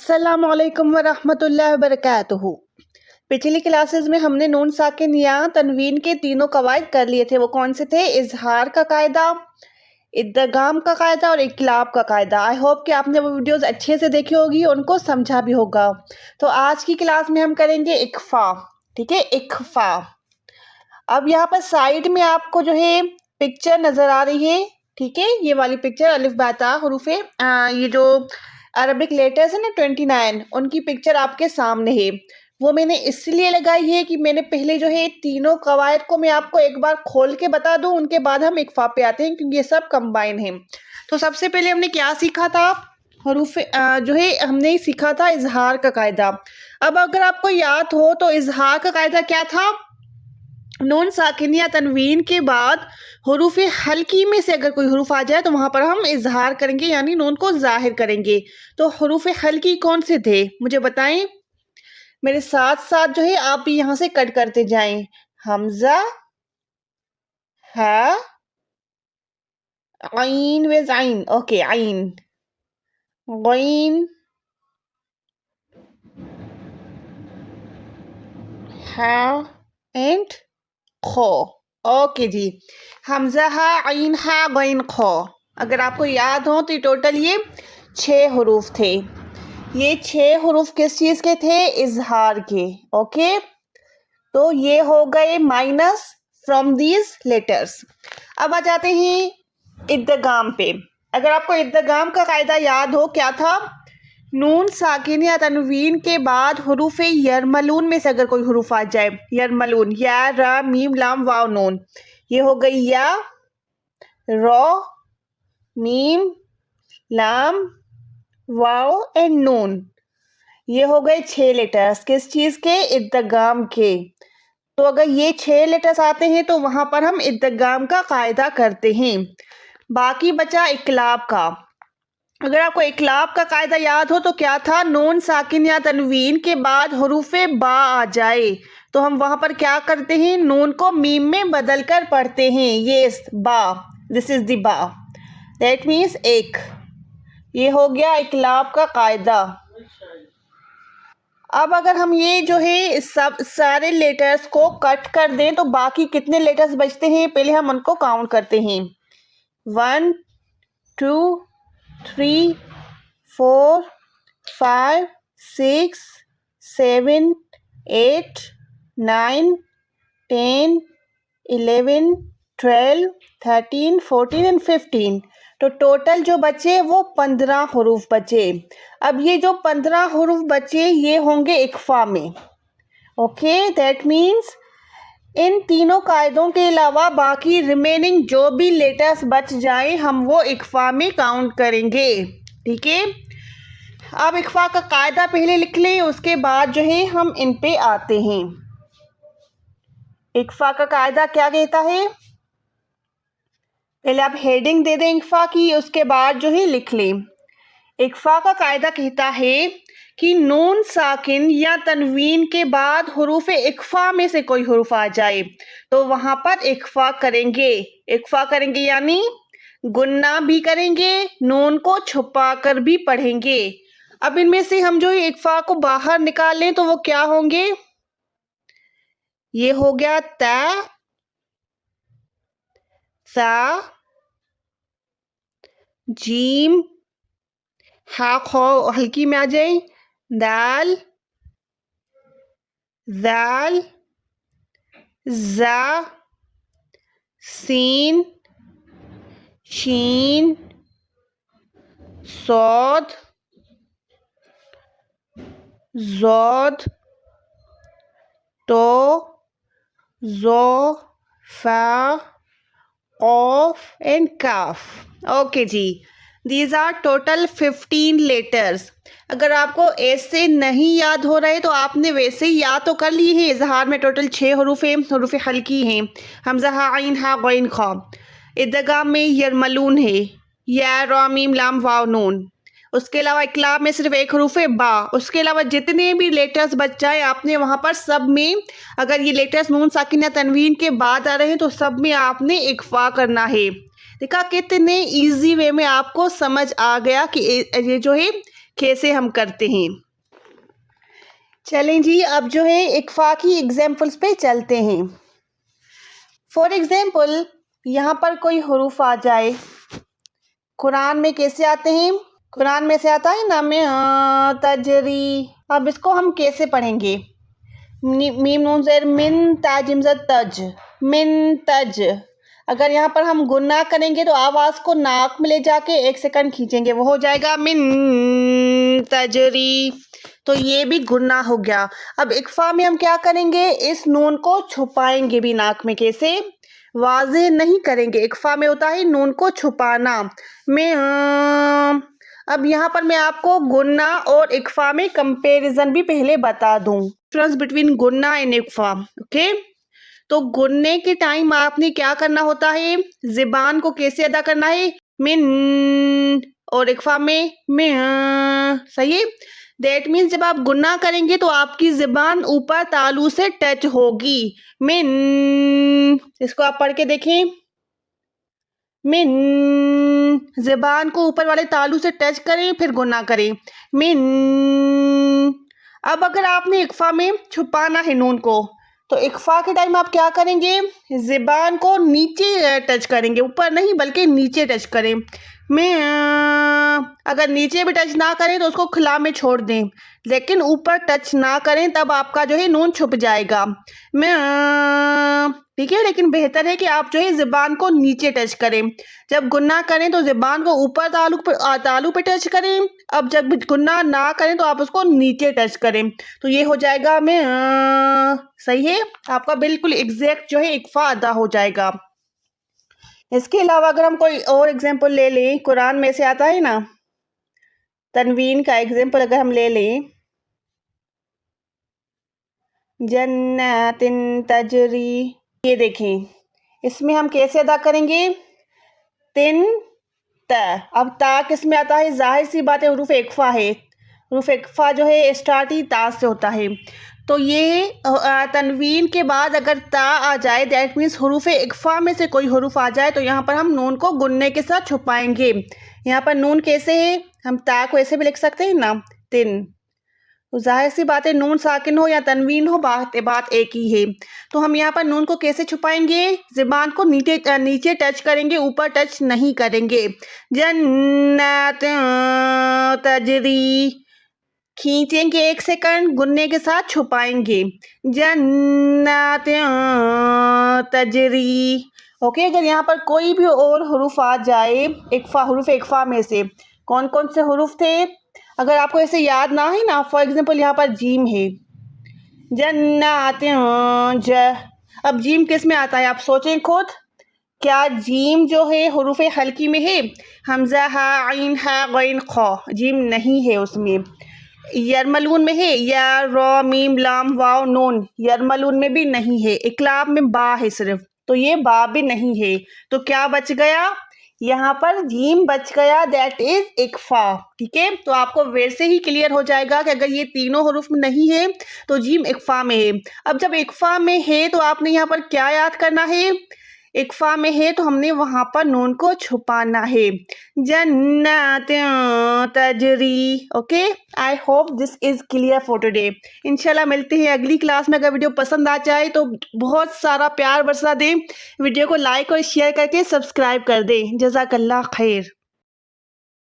अस्सलामुअलैकुम वरहमतुल्लाहि वबरकातुहू। पिछली क्लासेस में हमने नून साकिन या तनवीन के तीनों कवायद कर लिए थे। वो कौन से थे? इजहार का कायदा, इद्गाम का कायदा और इकलाब का कायदा। आई होप कि आपने वो वीडियोस अच्छे से देखी होगी, उनको समझा भी होगा। तो आज की क्लास में हम करेंगे इख्फा। ठीक है, इख्फा। अब यहाँ पर साइड में आपको जो है पिक्चर नज़र आ रही है। ठीक है, ये वाली पिक्चर अलिफ बा ता हुरूफे ये जो अरबिक लेटर्स है ना 29, उनकी पिक्चर आपके सामने है। वो मैंने इसलिए लगाई है कि मैंने पहले जो है तीनों कवायद को मैं आपको एक बार खोल के बता दूं, उनके बाद हम इख्फा पे आते हैं क्योंकि ये सब कंबाइन है। तो सबसे पहले हमने क्या सीखा था? हरूफ जो है हमने सीखा था इजहार का कायदा। अब अगर आपको याद हो तो इजहार का कायदा क्या था? नून साकिन या तनवीन के बाद हरूफ हल्की में से अगर कोई हरूफ आ जाए तो वहाँ पर हम इजहार करेंगे, यानी नून को जाहिर करेंगे। तो हरूफ हल्की कौन से थे मुझे बताएं। मेरे साथ साथ जो है आप भी यहाँ से कट करते जाएं। हमजा, हा, आइन वेज आइन, ओके, आइन, गईन, हा एंड खो। ओके जी, हमजा, हा, आइन, हा, गईन, खो। अगर आपको याद हो तो टोटल ये 6 हरूफ थे। ये 6 हरूफ किस चीज़ के थे? इजहार के। ओके, तो ये हो गए माइनस फ्रॉम दीज लेटर्स। अब आ जाते हैं इद्गाम पे। अगर आपको इद्गाम का कायदा याद हो, क्या था? नून साकिन या तनवीन के बाद हरूफ यरमलून में से अगर कोई हरूफ आ जाए, यरमलून, या, रा, मीम, लाम, वाव, नून, ये हो गई या, रो, मीम, लाम, वाव एंड नून। ये हो गए 6 लेटर्स किस चीज़ के? इद्गाम के। तो अगर ये 6 लेटर्स आते हैं तो वहाँ पर हम इद्गाम का कायदा करते हैं। बाकी बचा इकलाब का। अगर आपको इकलाब का कायदा याद हो तो क्या था? नून साकिन या तनवीन के बाद हरूफे बा आ जाए तो हम वहाँ पर क्या करते हैं? नून को मीम में बदल कर पढ़ते हैं। ये बा, दिस इज द बा, दैट मीन्स एक। ये हो गया इकलाब का कायदा। अब अगर हम ये जो है सब सारे लेटर्स को कट कर दें तो बाकी कितने लेटर्स बचते हैं? पहले हम उनको काउंट करते हैं। 1 2 3 4 5 6 7 8 9 10 11 12 13 14 एंड 15। तो टोटल जो बचे वो 15 हरूफ बचे। अब ये जो 15 हरूफ बचे ये होंगे इख्फा में। ओके, दैट मीन्स इन तीनों कायदों के अलावा बाकी रिमेनिंग जो भी लेटर्स बच जाएं हम वो इख्फा में काउंट करेंगे। ठीक है, अब इख्फा का कायदा पहले लिख लें, उसके बाद जो है हम इन पे आते हैं। इख्फा का कायदा क्या कहता है? पहले आप हेडिंग दे दें इख्फा की, उसके बाद जो है लिख लें। इख्फा का कायदा कहता है कि नून साकिन या तनवीन के बाद हरूफ इख्फा में से कोई हरूफ आ जाए तो वहाँ पर इख्फा करेंगे। इख्फा करेंगे यानी गुन्ना भी करेंगे, नून को छुपा कर भी पढ़ेंगे। अब इनमें से हम जो इख्फा को बाहर निकाल लें तो वो क्या होंगे? ये हो गया ता, सा, जीम, हा, खो हल्की में आ जाए, दाल, जाल, जा, सीन, शीन, सौद, जौद, तो, जो, फा, ऑफ एंड काफ। ओके जी, दीज आर टोटल 15 लेटर्स। अगर आपको ऐसे नहीं याद हो रहे तो आपने वैसे ही याद तो कर ली है। इजहार में टोटल 6 हरूफ हैं, हरूफ हल्की हैं, हमजा, हा, आइन, हा, गईन, खा। इद्गाम में यरमलून है, या, रा, मीम, लाम, वाव, नून। उसके अलावा इकलाब में सिर्फ एक हरूफ है बा। उसके अलावा जितने भी लेटर्स बच जाए आपने वहाँ पर सब में, अगर ये लेटर्स नून साकिन या तनवीन के बाद आ रहे हैं तो सब में आपने इख्फा करना है। देखा कितने इजी वे में आपको समझ आ गया कि ये जो है कैसे हम करते हैं। चलें जी, अब जो है इक्फा की एग्जाम्पल्स पे चलते हैं। फॉर एग्जाम्पल यहाँ पर कोई हरूफ आ जाए, कुरान में कैसे आते हैं, कुरान में से आता है ना में तजरी। अब इसको हम कैसे पढ़ेंगे, मीम नून ज़ेर मिन ताजिम ज़द तज, मिन तज। अगर यहाँ पर हम गुन्ना करेंगे तो आवाज़ को नाक में ले जाके 1 सेकंड खींचेंगे, वो हो जाएगा मिन तजरी। तो ये भी गुन्ना हो गया। अब इक्फा में हम क्या करेंगे, इस नून को छुपाएंगे भी नाक में, कैसे, वाज़ेह नहीं करेंगे। इक्फा में होता है नून को छुपाना में। अब यहाँ पर मैं आपको गुन्ना और इक्फा में कंपैरिजन भी पहले बता दूं, डिफरेंस बिटवीन गुन्ना एंड इक्फा। ओके, तो गुन्ने के टाइम आपने क्या करना होता है, ज़बान को कैसे अदा करना है, मिन, और इक्फा में सही है। दैट मीन्स जब आप गुन्ना करेंगे तो आपकी ज़बान ऊपर तालू से टच होगी, मिन। इसको आप पढ़ के देखें, मिन, ज़बान को ऊपर वाले तालू से टच करें फिर गुन्ना करें, मिन। अब अगर आपने इक्फा में छुपाना है नून को, तो इक्फा के टाइम आप क्या करेंगे, ज़बान को नीचे टच करेंगे, ऊपर नहीं बल्कि नीचे टच करें, मैं। अगर नीचे भी टच ना करें तो उसको खुला में छोड़ दें, लेकिन ऊपर टच ना करें, तब आपका जो है नून छुप जाएगा, मैं। ठीक है, लेकिन बेहतर है कि आप जो है ज़बान को नीचे टच करें। जब गुन्ना करें तो ज़बान को ऊपर तालू पे टच करें। अब जब गुन्ना ना करें तो आप उसको नीचे टच करें, तो ये हो जाएगा मैं। सही है, आपका बिल्कुल एग्जैक्ट जो है इक्फा अदा हो जाएगा। इसके अलावा अगर हम कोई और एग्जाम्पल ले लें, कुरान में से आता है ना, तनवीन का एग्जाम्पल अगर हम ले लें, जन्नतिन तजरी, ये देखें, इसमें हम कैसे अदा करेंगे, तिन त। अब ता किस में आता है, जाहिर सी बात है हुरूफ इक्फा है, हुरूफ इक्फा जो है स्टार्ट ही ता से होता है। तो ये तनवीन के बाद अगर ता आ जाए, दैट मीन्स हुरूफ इक्फा में से कोई हुरूफ आ जाए, तो यहाँ पर हम नून को गुन्ने के साथ छुपाएंगे। यहाँ पर नून कैसे है, हम ता को ऐसे भी लिख सकते हैं ना, तिन। तो जाहिर सी बात है नून साकिन हो या तनवीन हो, बात एक ही है। तो हम यहाँ पर नून को कैसे छुपाएंगे, ज़बान को नीचे टच करेंगे, ऊपर टच नहीं करेंगे। जन्नत तजरी, खींचेंगे 1 सेकंड, गुन्ने के साथ छुपाएंगे, जन्नत तजरी। ओके, अगर यहाँ पर कोई भी और हुरूफ आ जाए इक्फा, हुरूफ इक्फा में से कौन कौन से हुरूफ थे, अगर आपको ऐसे याद ना है ना, फॉर एग्जांपल यहाँ पर जीम है, जन्नत ज। अब जीम किस में आता है, आप सोचें खुद, क्या जीम जो है हुरूफ हल्की में है, हमज़ा हा आइन हा गैन ख, जीम नहीं है उसमें। यरमलून में है, या रॉ मीम लाम वाव नून, यरमलून में भी नहीं है। इकलाब में बा है सिर्फ, तो ये बा भी नहीं है। तो क्या बच गया, यहाँ पर जीम बच गया, दैट इज इक्फा। ठीक है, तो आपको वैसे ही क्लियर हो जाएगा कि अगर ये तीनों हुरूफ में नहीं है तो जीम इक्फा में है। अब जब इक्फा में है तो आपने यहाँ पर क्या याद करना है, इक्फा में है तो हमने वहाँ पर नून को छुपाना है, जन्नत तजरी। Okay, I hope this is clear for today. इंशाल्लाह मिलते हैं अगली क्लास में। अगर वीडियो पसंद आ जाए तो बहुत सारा प्यार बरसा दें, वीडियो को लाइक और शेयर करके सब्सक्राइब कर दें। जज़ाकल्लाह खैर।